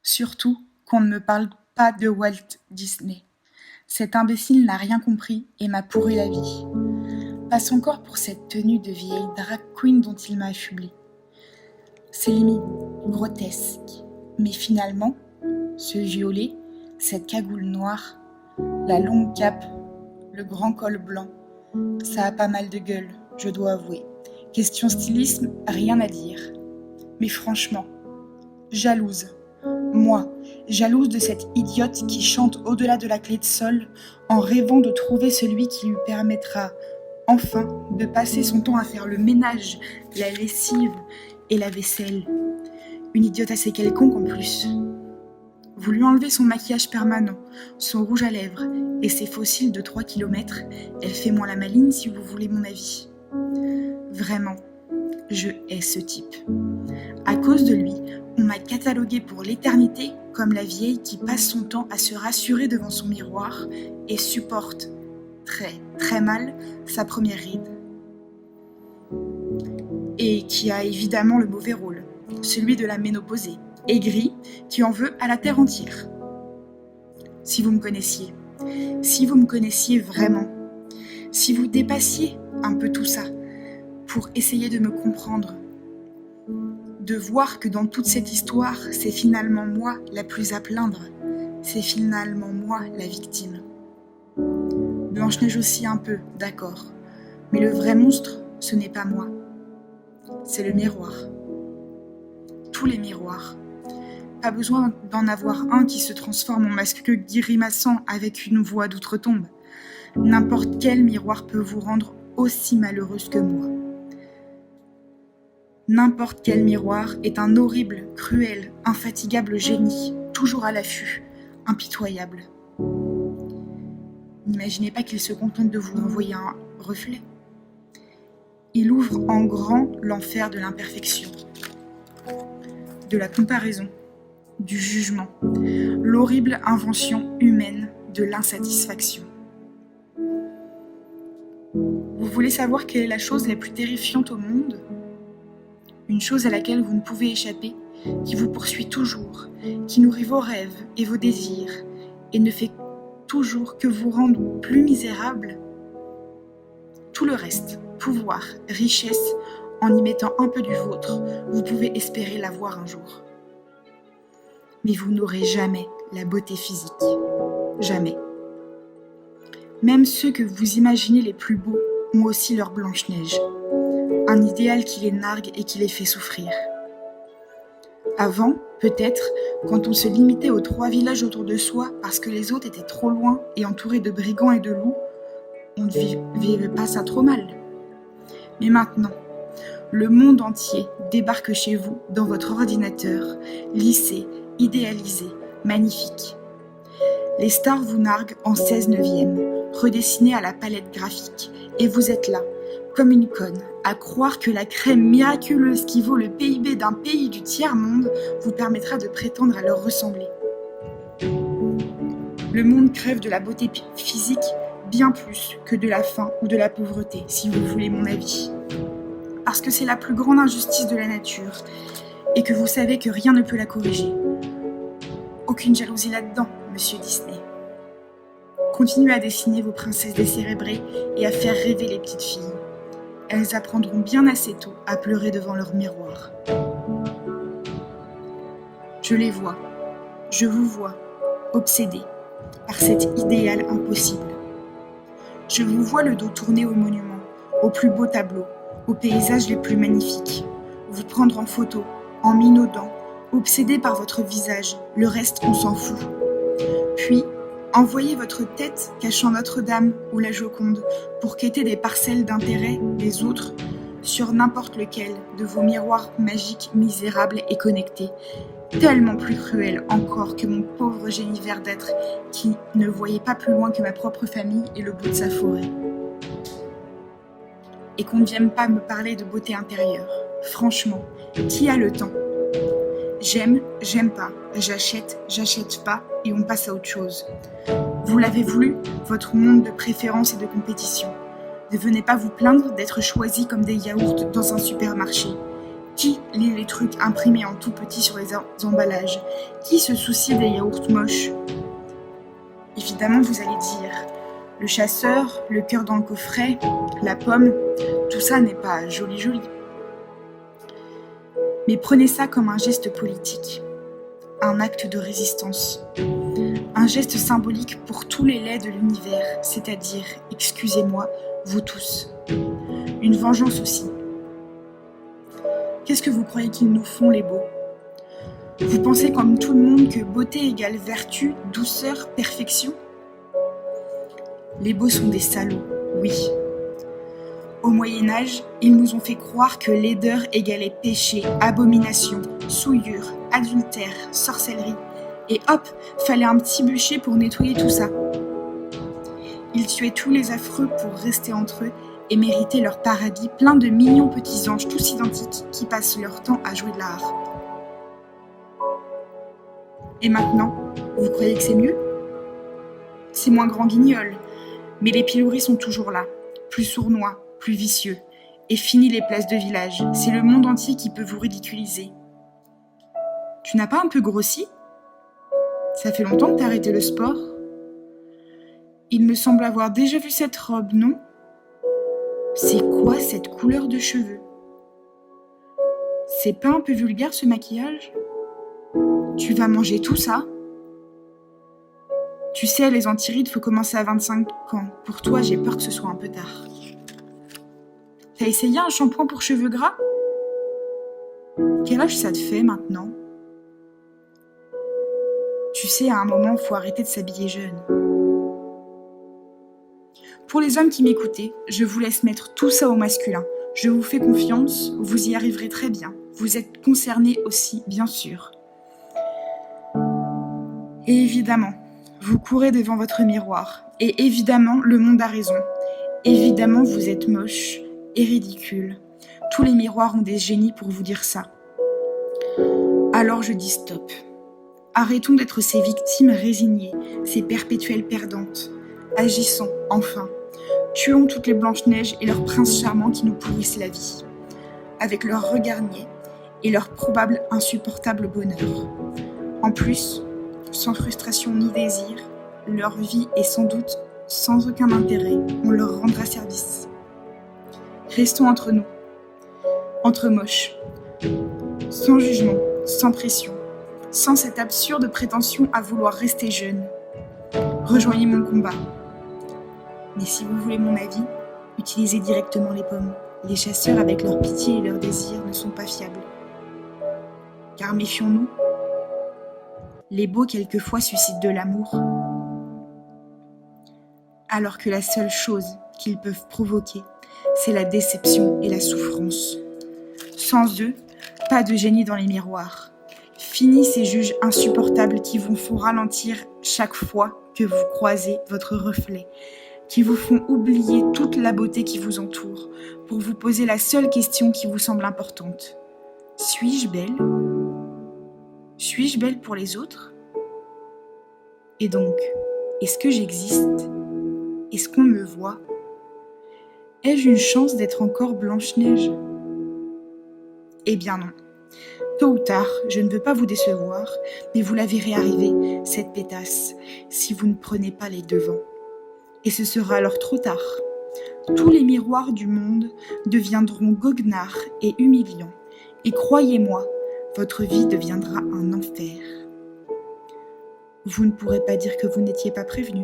Surtout qu'on ne me parle pas de Walt Disney. Cet imbécile n'a rien compris et m'a pourri la vie. Passe encore pour cette tenue de vieille drag queen dont il m'a affublé. C'est limite grotesque. Mais finalement, ce violet, cette cagoule noire, la longue cape, le grand col blanc, ça a pas mal de gueule, je dois avouer. Question stylisme, rien à dire. Mais franchement, jalouse. Moi, jalouse de cette idiote qui chante au-delà de la clé de sol en rêvant de trouver celui qui lui permettra enfin de passer son temps à faire le ménage, la lessive et la vaisselle. Une idiote assez quelconque en plus. Vous lui enlevez son maquillage permanent, son rouge à lèvres et ses fossiles de 3 km, elle fait moins la maligne si vous voulez mon avis. Vraiment, je hais ce type. À cause de lui, on m'a cataloguée pour l'éternité comme la vieille qui passe son temps à se rassurer devant son miroir et supporte très très mal sa première ride. Et qui a évidemment le mauvais rôle, celui de la ménopausée, aigrie, qui en veut à la terre entière. Si vous me connaissiez vraiment, si vous dépassiez un peu tout ça pour essayer de me comprendre, de voir que dans toute cette histoire, c'est finalement moi la plus à plaindre, c'est finalement moi la victime. Blanche-Neige aussi un peu, d'accord, mais le vrai monstre, ce n'est pas moi, c'est le miroir. Tous les miroirs. Pas besoin d'en avoir un qui se transforme en masque grimaçant avec une voix d'outre-tombe. N'importe quel miroir peut vous rendre aussi malheureuse que moi. N'importe quel miroir est un horrible, cruel, infatigable génie, toujours à l'affût, impitoyable. N'imaginez pas qu'il se contente de vous renvoyer un reflet. Il ouvre en grand l'enfer de l'imperfection, de la comparaison, du jugement, l'horrible invention humaine de l'insatisfaction. Vous voulez savoir quelle est la chose la plus terrifiante au monde ? Une chose à laquelle vous ne pouvez échapper, qui vous poursuit toujours, qui nourrit vos rêves et vos désirs, et ne fait toujours que vous rendre plus misérable. Tout le reste, pouvoir, richesse, en y mettant un peu du vôtre, vous pouvez espérer l'avoir un jour. Mais vous n'aurez jamais la beauté physique. Jamais. Même ceux que vous imaginez les plus beaux ont aussi leur Blanche-Neige. Un idéal qui les nargue et qui les fait souffrir. Avant, peut-être, quand on se limitait aux 3 villages autour de soi parce que les autres étaient trop loin et entourés de brigands et de loups, on ne vivait pas ça trop mal. Mais maintenant, le monde entier débarque chez vous dans votre ordinateur, lissé, idéalisé, magnifique. Les stars vous narguent en 16/9, redessinés à la palette graphique, et vous êtes là, comme une conne, à croire que la crème miraculeuse qui vaut le PIB d'un pays du tiers-monde vous permettra de prétendre à leur ressembler. Le monde crève de la beauté physique bien plus que de la faim ou de la pauvreté, si vous voulez mon avis. Parce que c'est la plus grande injustice de la nature, et que vous savez que rien ne peut la corriger. Aucune jalousie là-dedans, monsieur Disney. Continuez à dessiner vos princesses décérébrées et à faire rêver les petites filles. Elles apprendront bien assez tôt à pleurer devant leur miroir. Je les vois, je vous vois, obsédés par cet idéal impossible. Je vous vois le dos tourné aux monuments, aux plus beaux tableaux, aux paysages les plus magnifiques, vous prendre en photo, en minaudant, obsédé par votre visage, le reste on s'en fout. Puis, envoyez votre tête cachant Notre-Dame ou la Joconde pour quêter des parcelles d'intérêt des autres sur n'importe lequel de vos miroirs magiques misérables et connectés, tellement plus cruels encore que mon pauvre génie verdâtre qui ne voyait pas plus loin que ma propre famille et le bout de sa forêt. Et qu'on ne vienne pas me parler de beauté intérieure. Franchement, qui a le temps ? J'aime, j'aime pas, j'achète, j'achète pas, et on passe à autre chose. Vous l'avez voulu, votre monde de préférence et de compétition. Ne venez pas vous plaindre d'être choisi comme des yaourts dans un supermarché. Qui lit les trucs imprimés en tout petit sur les emballages? Qui se soucie des yaourts moches? Évidemment, vous allez dire, le chasseur, le cœur dans le coffret, la pomme, tout ça n'est pas joli. Mais prenez ça comme un geste politique, un acte de résistance, un geste symbolique pour tous les laits de l'univers, c'est-à-dire, excusez-moi, vous tous. Une vengeance aussi. Qu'est-ce que vous croyez qu'ils nous font, les beaux? Vous pensez comme tout le monde que beauté égale vertu, douceur, perfection? Les beaux sont des salauds, oui. Au Moyen-Âge, ils nous ont fait croire que laideur égalait péché, abomination, souillure, adultère, sorcellerie. Et hop, fallait un petit bûcher pour nettoyer tout ça. Ils tuaient tous les affreux pour rester entre eux et mériter leur paradis plein de mignons petits anges tous identiques qui passent leur temps à jouer de la harpe. Et maintenant, vous croyez que c'est mieux? C'est moins grand guignol, mais les pilori sont toujours là, plus sournois, plus vicieux. Et fini les places de village, c'est le monde entier qui peut vous ridiculiser. Tu n'as pas un peu grossi? Ça fait longtemps que t'as arrêté le sport? Il me semble avoir déjà vu cette robe, non? C'est quoi cette couleur de cheveux? C'est pas un peu vulgaire ce maquillage? Tu vas manger tout ça? Tu sais, les antirides, faut commencer à 25 ans. Pour toi, j'ai peur que ce soit un peu tard. T'as essayé un shampoing pour cheveux gras? Quel âge ça te fait maintenant? Tu sais, à un moment, faut arrêter de s'habiller jeune. Pour les hommes qui m'écoutaient, je vous laisse mettre tout ça au masculin. Je vous fais confiance, vous y arriverez très bien. Vous êtes concernés aussi, bien sûr. Et évidemment, vous courez devant votre miroir. Et évidemment, le monde a raison. Évidemment, vous êtes moche et ridicule. Tous les miroirs ont des génies pour vous dire ça. Alors je dis stop. Arrêtons d'être ces victimes résignées, ces perpétuelles perdantes. Agissons, enfin. Tuons toutes les Blanches-Neiges et leurs princes charmants qui nous pourrissent la vie, avec leurs regards niais et leur probable insupportable bonheur. En plus, sans frustration ni désir, leur vie est sans doute sans aucun intérêt, on leur rendra service. Restons entre nous, entre moches, sans jugement, sans pression, sans cette absurde prétention à vouloir rester jeune. Rejoignez mon combat. Mais si vous voulez mon avis, utilisez directement les pommes. Les chasseurs, avec leur pitié et leur désir, ne sont pas fiables. Car méfions-nous, les beaux quelquefois suscitent de l'amour, alors que la seule chose qu'ils peuvent provoquer, c'est la déception et la souffrance. Sans eux, pas de génie dans les miroirs. Fini ces juges insupportables qui vous font ralentir chaque fois que vous croisez votre reflet, qui vous font oublier toute la beauté qui vous entoure, pour vous poser la seule question qui vous semble importante. Suis-je belle? Suis-je belle pour les autres? Et donc, est-ce que j'existe? Est-ce qu'on me voit? Ai-je une chance d'être encore Blanche-Neige? Eh bien non. Tôt ou tard, je ne veux pas vous décevoir, mais vous la verrez arriver, cette pétasse, si vous ne prenez pas les devants. Et ce sera alors trop tard. Tous les miroirs du monde deviendront goguenards et humiliants. Et croyez-moi, votre vie deviendra un enfer. Vous ne pourrez pas dire que vous n'étiez pas prévenu.